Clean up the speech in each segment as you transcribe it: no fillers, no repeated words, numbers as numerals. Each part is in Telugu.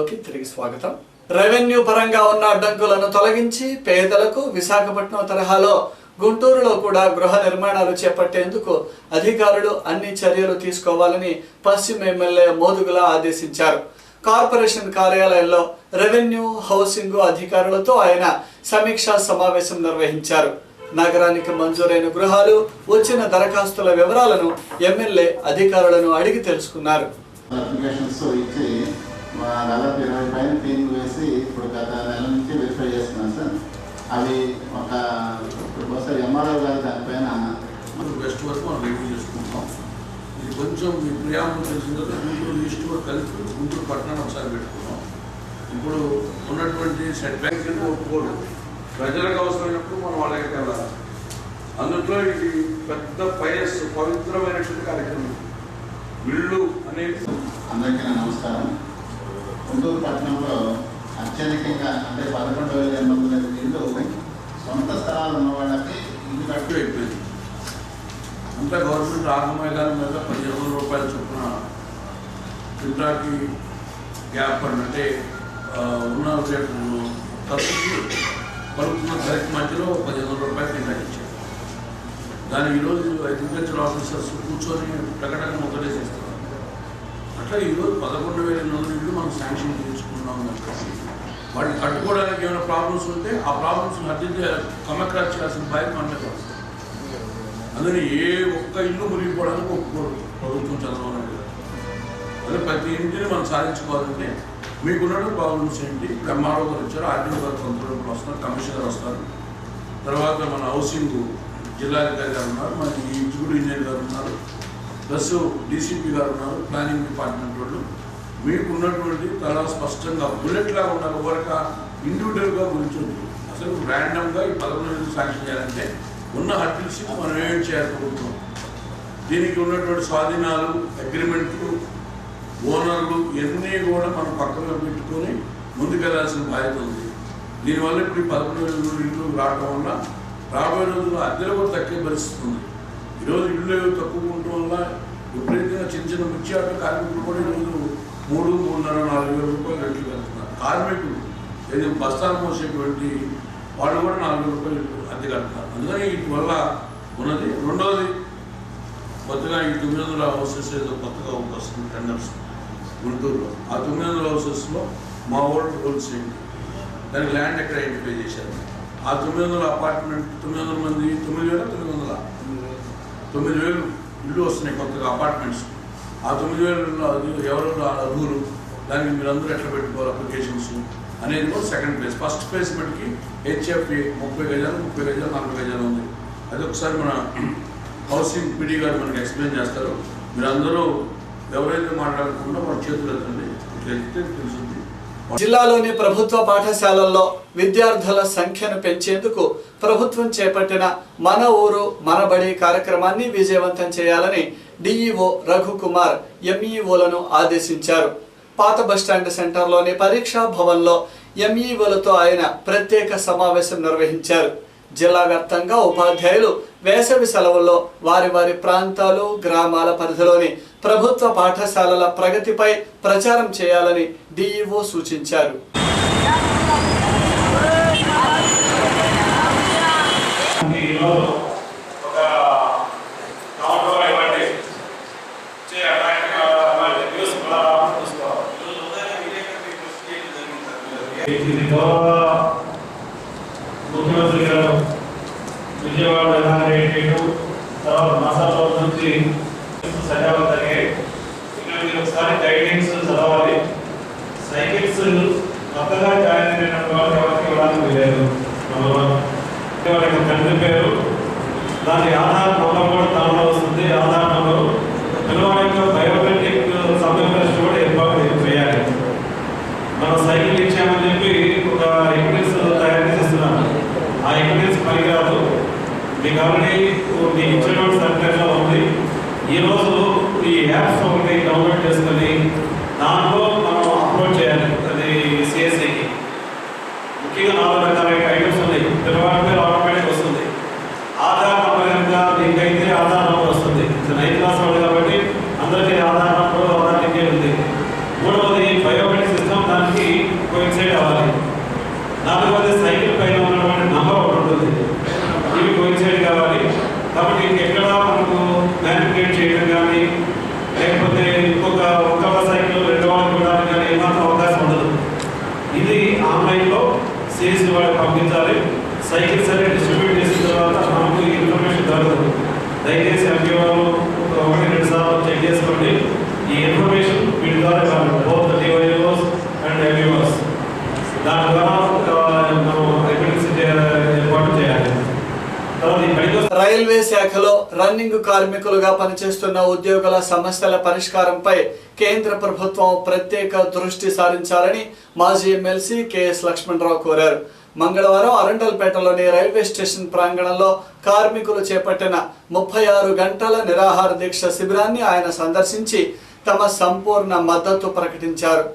వార్తల్లోకి తిరిగి స్వాగతం. రెవెన్యూ పరంగా ఉన్న అడ్డంకులను తొలగించి పేదలకు విశాఖపట్నం తరహాలో గుంటూరులో కూడా గృహ నిర్మాణాలు చేపట్టేందుకు అధికారులు అన్ని చర్యలు తీసుకోవాలని పశ్చిమ ఎమ్మెల్యే మోదుగుల ఆదేశించారు. కార్పొరేషన్ కార్యాలయంలో రెవెన్యూ హౌసింగ్ అధికారులతో ఆయన సమీక్షా సమావేశం నిర్వహించారు. నగరానికి మంజూరైన గృహాలు, వచ్చిన దరఖాస్తుల వివరాలను ఎమ్మెల్యే అధికారులను అడిగి తెలుసుకున్నారు. అప్లికేషన్స్ ఇచ్చి దాదాపు 20 పైన టీమ్ వేసి ఇప్పుడు గత నెల నుంచి వెరిఫై చేస్తున్నాం సార్. అవి ఒక ఒకసారి ఎంఆర్ఓ గారు దానిపైన వెస్ట్ వరకు మనం రివ్యూ చేసుకుంటాం. ఇది కొంచెం మీ ప్రియాంబుల్ తెలిసిన తర్వాత గుంటూరు ఈస్ట్ కూడా కలిపి గుంటూరు పట్టణాన్ని ఒకసారి పెట్టుకున్నాం. ఇప్పుడు ఉన్నటువంటి సెట్ బ్యాక్ ఒప్పుకోడు, ప్రజలకు అవసరమైనప్పుడు మనం వాళ్ళ దగ్గరికి వెళ్ళాలి. అందులో ఇది పెద్ద పవిత్రమైనటువంటి కార్యక్రమం. ఇళ్ళు అనేది అందరికీ నా నమస్కారం. గుంటూరు పట్టణంలో అత్యధికంగా అంటే 11,800 ఇళ్ళు సొంత స్థలాలు ఉన్న వాళ్ళకి ఇల్లు కట్టు అయిపోయింది. అంతా గవర్నమెంట్ ఆగమేఘాల మీద 15,000 రూపాయల చొప్పున ఇంట్రాకి గ్యాప్ అంటే ఉన్న ఖర్చుకి పలుకున్న ధరకి మధ్యలో 15,000 రూపాయలు కేటాయించారు. దాన్ని ఈరోజు అగ్రికల్చర్ ఆఫీసర్స్ కూర్చొని ప్రకటన మొదలేసేస్తున్నారు. అట్లా ఈరోజు 11,800 ఇళ్ళు మనం శాంక్షన్ చేసుకున్నాం. వాటిని కట్టుకోవడానికి ఏమైనా ప్రాబ్లమ్స్ ఉంటే ఆ ప్రాబ్లమ్స్ అర్థించే కమక్రాస్ చేయాల్సిన బాధ్యత మన మీద వస్తుంది. అందుకని ఏ ఒక్క ఇల్లు మునిగిపోవడానికి ఒప్పుకోరు ప్రభుత్వం చంద్రబాబు నాయుడు గారు. అదే ప్రతి ఇంటిని మనం సాధించుకోవాలంటే మీకున్నటువంటి ప్రాబ్లమ్స్ ఏంటి? ఇప్పుడు ఎంఆర్ఓ గారు వచ్చారు, ఆర్టీఓ గారు కొంతవరకు వస్తున్నారు, కమిషనర్ వస్తారు, తర్వాత మన హౌసింగ్ జిల్లాధికారి గారు ఉన్నారు, మన ఎగ్జిక్యూటివ్ ఇంజనీర్ గారు ఉన్నారు, ప్లస్ డీసీపీ గారు ఉన్నారు, ప్లానింగ్ డిపార్ట్మెంట్ వాళ్ళు. మీకు ఉన్నటువంటి చాలా స్పష్టంగా బుల్లెట్లా ఉండాలి. వరకు ఇండివిజువల్గా గురించొద్దు. అసలు ర్యాండమ్గా ఈ 11 శాంక్షన్ చేయాలంటే ఉన్న హర్టిల్స్ మనం ఏం చేయాలి ప్రభుత్వం. దీనికి ఉన్నటువంటి స్వాధీనాలు, అగ్రిమెంట్లు, ఓనర్లు ఇవన్నీ కూడా మనం పక్కన పెట్టుకొని ముందుకెళ్లాల్సిన బాధ్యత ఉంది. దీనివల్ల ఇప్పుడు 11,000 ఇళ్ళు రావడం వల్ల రాబోయే రోజుల్లో అద్దెలు కూడా తక్కువ పరిస్థితి ఉంది. ఈరోజు ఇళ్ళు తక్కువ ఉండటం వల్ల విపరీతంగా చిన్న చిన్న మిర్చి ఆటో కార్మికులు కూడా ఈరోజు 3, 3,500, 4,000 రూపాయలు రేట్లు కడుతున్నారు. కార్మికులు ఏదో బస్తాలు మోసేటువంటి వాళ్ళు కూడా 4,000 రూపాయలు అద్దె కడుతున్నారు. అందుకని వీటి వల్ల ఉన్నది. రెండవది, కొత్తగా ఈ 900 హౌసెస్ ఏదో కొత్తగా వస్తుంది టెండర్స్ గుంటూరులో. ఆ 900 హౌసెస్లో మా ఓల్డ్ రూల్స్ ఏంటి, దానికి ల్యాండ్ ఎక్కడ ఐడెంటిఫై చేశారు. ఆ 900 అపార్ట్మెంట్ 900 మంది 9,900 9,000 ఇళ్ళు వస్తున్నాయి కొత్తగా అపార్ట్మెంట్స్. ఆ 9,000 ఎవరు అర్హులు, దానికి మీరందరూ ఎట్లా పెట్టుకోవాలి అప్లికేషన్స్ అనేది కూడా సెకండ్ ఫేజ్. ఫస్ట్ ఫేజ్ మటుకి హెచ్ఎఫ్ఏ 30 గజాలు, 30 గజాలు, 40 గజాలు ఉంది. అది ఒకసారి మన హౌసింగ్ పీడీ గారు మనకి ఎక్స్ప్లెయిన్ చేస్తారు. మీరందరూ ఎవరైతే మాట్లాడకుండా వాళ్ళ చేతులు ఎత్తండి, ఇట్లా ఎత్తితే తెలుస్తుంది. జిల్లాలోని ప్రభుత్వ పాఠశాలల్లో విద్యార్థుల సంఖ్యను పెంచేందుకు ప్రభుత్వం చేపట్టిన మన ఊరు మన బడి కార్యక్రమాన్ని విజయవంతం చేయాలని డిఈఓ రఘుకుమార్ ఎంఈఓలను ఆదేశించారు. పాత బస్టాండ్ సెంటర్లోని పరీక్షా భవన్లో ఎంఈఓలతో ఆయన ప్రత్యేక సమావేశం నిర్వహించారు. జిల్లా వ్యాప్తంగా ఉపాధ్యాయులు వేసవి సెలవుల్లో వారి వారి ప్రాంతాలు, గ్రామాల పరిధిలోని ప్రభుత్వ పాఠశాలల ప్రగతిపై ప్రచారం చేయాలని డిఈఓ సూచించారు. ముఖ్యమంత్రి గారు విజయవాడ తర్వాత మాసాల నుంచి సజావులు జరిగాయి. ఇక్కడ మీరు ఒకసారి గైడెన్స్ చదవాలి. సైకిల్స్ కొత్తగా జాయిన్ అయిన వాళ్ళు ఎవరికి ఇవ్వడానికి లేదు. వాళ్ళ తండ్రి పేరు, దాని ఆధార్ నంబర్ కూడా దానిలో వస్తుంది. ఆధార్ నంబరు, పిల్లవాడి యొక్క బయోమెట్రిక్ సబ్మిట్ కూడా ఏర్పాటు చేయాలి. మనం సైకిల్ ఇచ్చామని చెప్పి ఒక ఎక్విడెన్స్ తయారు చేస్తున్నాను. ఆ ఎక్విడెన్స్ పనికిరాదు. మీకు ఆల్రెడీ మీకు ఇచ్చినటువంటి సర్టిఫికేట్లో ఉంది. ఈరోజు ఈ యాప్స్ ఒకటి డౌన్లోడ్ చేసుకొని దాంట్లో మనం అప్లోడ్ చేయాలి. అది సిఎస్ఐకి ముఖ్యంగా 4 రకాల ఐటమ్స్ ఉన్నాయి. పిల్లవాడి పేరు ఆటోమేటిక్ వస్తుంది. ఆధార్ నంబర్ కనుక దీనికైతే ఆధార్ నంబర్ వస్తుంది. 9th క్లాస్ వాళ్ళు కాబట్టి అందరికీ ఆధార్ నంబర్, ఆధార్ టికెట్ ఉంది. మూడవది బయోమెట్రిక్ సిస్టమ్, దానికి సిఎస్సి వాళ్ళకి పంపించాలి. సైకిల్స్ అన్ని డిస్ట్రిబ్యూట్ చేసిన తర్వాత మనకు ఇన్ఫర్మేషన్ దొరుకుతుంది. దయచేసి ఎంపీ వాళ్ళు 1-2 సార్లు చెక్ చేసుకోండి. ఈ ఇన్ఫర్మేషన్ వీటి ద్వారా కావాలి, బోత్ డివైఓస్ అండ్ ఎంపీఓస్. దాని ద్వారా మనం రిప్రజెంటేషన్ ఏర్పాటు చేయాలి. రైల్వే శాఖలో రన్నింగ్ కార్మికులుగా పనిచేస్తున్న ఉద్యోగుల సమస్యల పరిష్కారంపై కేంద్ర ప్రభుత్వం ప్రత్యేక దృష్టి సారించాలని మాజీ ఎమ్మెల్సీ కెఎస్ లక్ష్మణరావు కోరారు. మంగళవారం అరండల్పేటలోని రైల్వే స్టేషన్ ప్రాంగణంలో కార్మికులు చేపట్టిన 36 గంటల నిరాహార దీక్ష శిబిరాన్ని ఆయన సందర్శించి తమ సంపూర్ణ మద్దతు ప్రకటించారు.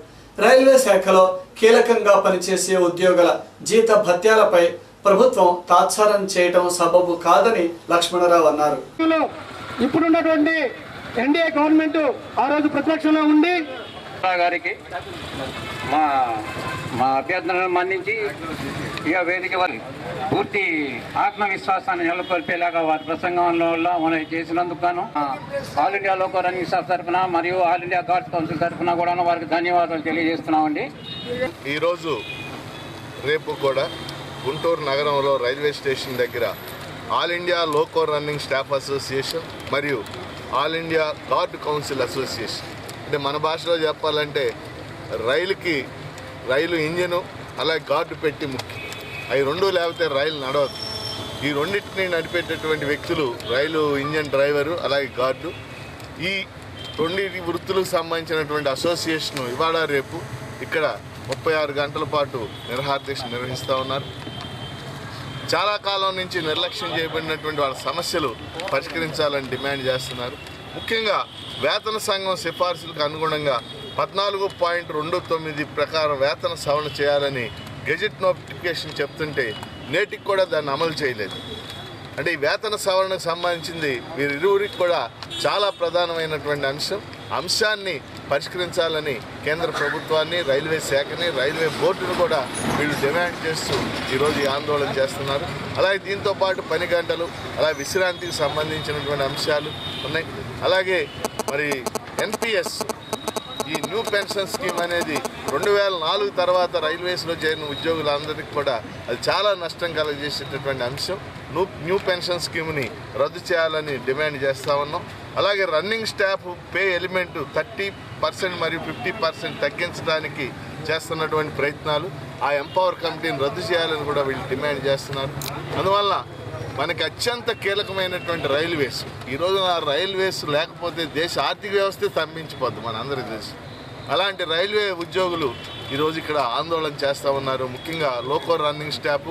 రైల్వే శాఖలో కీలకంగా పనిచేసే ఉద్యోగుల జీత భత్యాలపై ప్రభుత్వం తాత్సారం చేయడం సబబు కాదని లక్ష్మణరావు అన్నారు. ఇప్పుడున్నటువంటి ఎన్డీఏ గవర్నమెంట్ ఆ రోజు ప్రతిపక్షంలో ఉండి గారికి మా అభ్యర్థనను మన్నించి ఇక వేదిక వారి పూర్తి ఆత్మవిశ్వాసాన్ని నెలకొల్పేలాగా వారి ప్రసంగంలో మనం చేసినందుకు గాను all India loco running staff తరఫున మరియు ఆల్ ఇండియా గార్డ్స్ కౌన్సిల్ తరఫున కూడా వారికి ధన్యవాదాలు తెలియజేస్తున్నామండి. ఈరోజు రేపు కూడా గుంటూరు నగరంలో రైల్వే స్టేషన్ దగ్గర all India loco running staff association మరియు all India guard council association, అంటే మన భాషలో చెప్పాలంటే రైలు ఇంజను అలాగే గార్డు పెట్టి ముఖ్యం. అవి రెండు లేకపోతే రైలు నడవదు. ఈ రెండింటిని నడిపేటటువంటి వ్యక్తులు రైలు ఇంజన్ డ్రైవరు అలాగే గార్డు. ఈ రెండింటి వృత్తులకు సంబంధించినటువంటి అసోసియేషన్ ఇవాళ రేపు ఇక్కడ 36 గంటల పాటు నిరాహార దీక్ష నిర్వహిస్తూ ఉన్నారు. చాలా కాలం నుంచి నిర్లక్ష్యం చేయబడినటువంటి వాళ్ళ సమస్యలు పరిష్కరించాలని డిమాండ్ చేస్తున్నారు. ముఖ్యంగా వేతన సంఘం సిఫార్సులకు అనుగుణంగా 14.29 ప్రకారం వేతన సవరణ చేయాలని గెజెట్ నోటిఫికేషన్ చెప్తుంటే నేటికి కూడా దాన్ని అమలు చేయలేదు. అంటే ఈ వేతన సవరణకు సంబంధించింది వీరిరువురికి కూడా చాలా ప్రధానమైనటువంటి అంశాన్ని పరిష్కరించాలని కేంద్ర ప్రభుత్వాన్ని, రైల్వే శాఖని, రైల్వే బోర్డును కూడా వీళ్ళు డిమాండ్ చేస్తూ ఈరోజు ఈ ఆందోళన చేస్తున్నారు. అలాగే దీంతోపాటు పని గంటలు, అలాగే విశ్రాంతికి సంబంధించినటువంటి అంశాలు ఉన్నాయి. అలాగే మరి ఎన్పిఎస్ ఈ న్యూ పెన్షన్ స్కీమ్ అనేది 2004 తర్వాత రైల్వేస్లో చేరిన ఉద్యోగులందరికీ కూడా అది చాలా నష్టం కలగజేసేటటువంటి అంశం. న్యూ పెన్షన్ స్కీమ్ని రద్దు చేయాలని డిమాండ్ చేస్తూ ఉన్నాం. అలాగే రన్నింగ్ స్టాఫ్ పే ఎలిమెంట్ 30% మరియు 50% తగ్గించడానికి చేస్తున్నటువంటి ప్రయత్నాలు, ఆ ఎంపవర్ కమిటీని రద్దు చేయాలని కూడా వీళ్ళు డిమాండ్ చేస్తున్నారు. అందువల్ల మనకి అత్యంత కీలకమైనటువంటి రైల్వేస్, ఈరోజు ఆ రైల్వేస్ లేకపోతే దేశ ఆర్థిక వ్యవస్థ స్తంభించిపోద్ది మనందరికీ తెలుసు. అలాంటి రైల్వే ఉద్యోగులు ఈరోజు ఇక్కడ ఆందోళన చేస్తూ ఉన్నారు. ముఖ్యంగా లోకో రన్నింగ్ స్టాఫ్,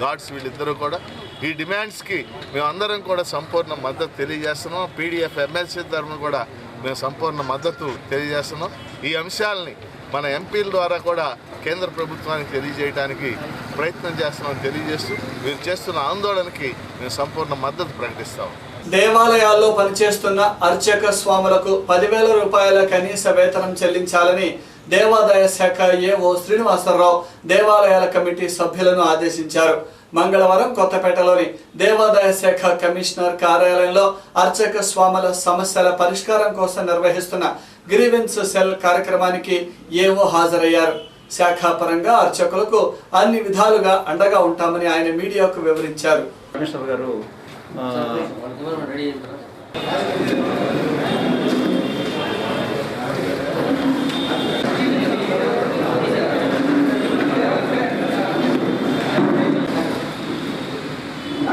గార్డ్స్ వీళ్ళిద్దరూ కూడా ఈ డిమాండ్స్కి మేమందరం కూడా సంపూర్ణ మద్దతు తెలియజేస్తున్నాం. పీడీఎఫ్ ఎమ్మెల్సీ తరఫున కూడా మేము సంపూర్ణ మద్దతు తెలియజేస్తున్నాం. ఈ అంశాలని మన ఎంపీల ద్వారా కూడా కేంద్ర ప్రభుత్వానికి తెలియజేయడానికి ప్రయత్నం చేస్తున్నామని తెలియజేస్తూ వీరు చేస్తున్న ఆందోళనకి మేము సంపూర్ణ మద్దతు ప్రకటిస్తాం. దేవాలయాల్లో పనిచేస్తున్న అర్చక స్వాములకు 10,000 రూపాయల కనీస వేతనం చెల్లించాలని దేవాదాయ శాఖ ఏఓ శ్రీనివాసరావు దేవాలయాల కమిటీ సభ్యులను ఆదేశించారు. మంగళవారం కొత్తపేటలోని దేవాదాయ శాఖ కమిషనర్ కార్యాలయంలో అర్చక స్వాముల సమస్యల పరిష్కారం కోసం నిర్వహిస్తున్న గ్రీవెన్స్ సెల్ కార్యక్రమానికి ఏఓ హాజరయ్యారు. శాఖాపరంగా అర్చకులకు అన్ని విధాలుగా అండగా ఉంటామని ఆయన మీడియాకు వివరించారు. కమిషనర్ గారు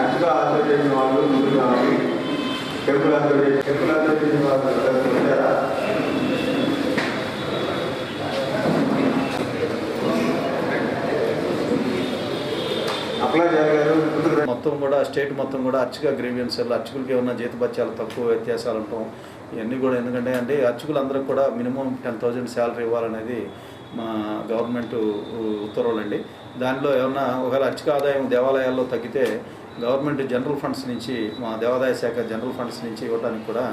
అటుగా ఆంధ్రప్రదేశ్ వాళ్ళు ముందు కావాలి. టెంపుల్ ఆంధ్రప్రదేశ్ వాళ్ళు వచ్చారా? అప్లై చేయగలరు. మొత్తం కూడా స్టేట్ మొత్తం కూడా అర్చక గ్రీవియన్స్ అర్చకులకి ఏమన్నా జీతభత్యాలు తక్కువ వ్యత్యాసాలు ఉంటాం ఇవన్నీ కూడా. ఎందుకంటే అర్చకులందరికీ కూడా మినిమం 10,000 శాలరీ ఇవ్వాలనేది మా గవర్నమెంట్ ఉత్తర్వులండి. దానిలో ఏమన్నా ఒకవేళ అర్చక ఆదాయం దేవాలయాల్లో తగ్గితే గవర్నమెంట్ జనరల్ ఫండ్స్ నుంచి, మా దేవాదాయ శాఖ జనరల్ ఫండ్స్ నుంచి ఇవ్వడానికి కూడా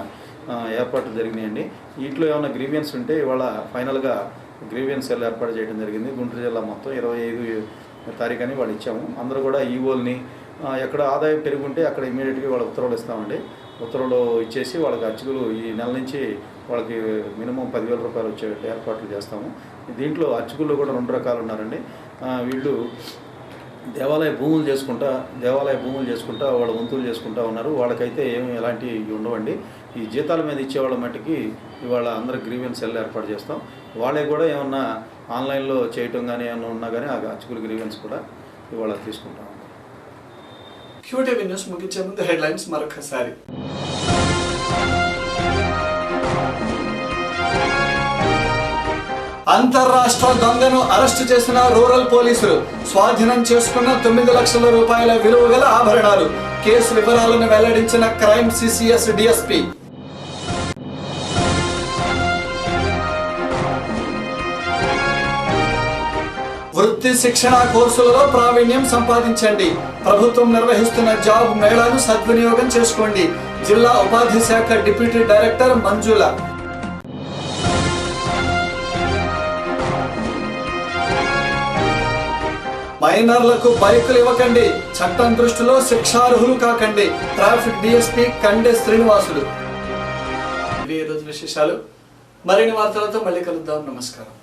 ఏర్పాట్లు జరిగినాయండి. వీటిలో ఏమైనా గ్రీవియన్స్ ఉంటే ఇవాళ ఫైనల్గా గ్రీవియన్స్ సెల్ ఏర్పాటు చేయడం జరిగింది. గుంటూరు జిల్లా మొత్తం 25 తారీఖుని వాళ్ళు ఇచ్చాము. అందరూ కూడా ఈవోల్ని ఎక్కడ ఆదాయం పెరుగుంటే అక్కడ ఇమీడియట్గా వాళ్ళ ఉత్తర్వులు ఇస్తామండి. ఉత్తర్వులు ఇచ్చేసి వాళ్ళకి అర్చకులు ఈ నెల నుంచి వాళ్ళకి మినిమం 10,000 రూపాయలు వచ్చే ఏర్పాట్లు చేస్తాము. దీంట్లో అర్చకుల్లో కూడా 2 రకాలు ఉన్నారండి. వీళ్ళు దేవాలయ భూములు చేసుకుంటా వాళ్ళ వంతులు చేసుకుంటా ఉన్నారు. వాళ్ళకైతే ఏమి ఎలాంటి ఉండవండి. ఈ జీతాల మీద ఇచ్చేవాళ్ళ మట్టుకి ఇవాళ అందరూ గ్రీవెన్స్ సెల్ ఏర్పాటు చేస్తాం. వాళ్ళే కూడా ఏమన్నా ఆన్లైన్లో చేయటం కానీ ఏమన్నా ఉన్నా కానీ ఆ అర్చకుల గ్రీవెన్స్ కూడా ఇవాళ తీసుకుంటాం. క్యూటీవీ న్యూస్ ముగించే ముందు హెడ్లైన్స్ మరొకసారి. అంతర్రాష్ట్ర దొంగను అరెస్టు చేసిన రూరల్ పోలీసులు. స్వాధీనం చేసుకున్న 9 లక్షల రూపాయల విలువ గల ఆభరణాలు. కేసు వివరాలను వెల్లడించిన క్రైమ్ సిసిఎస్ డిఎస్పీ. వృత్తి శిక్షణ కోర్సులలో ప్రావీణ్యం సంపాదించండి. ప్రభుత్వం నిర్వహిస్తున్న జాబ్ మేళాను సద్వినియోగం చేసుకోండి. జిల్లా ఉపాధి శాఖ డిప్యూటీ డైరెక్టర్ మంజుల. మైనర్లకు బైకులు ఇవ్వకండి. చట్టం దృష్టిలో శిక్షార్హులు కాకండి. Traffic DSP Kande Srinivasulu. ఇవి ఈ రోజు విశేషాలు. మరిన్ని వార్తలతో మళ్ళీ కలుద్దాం. నమస్కారం.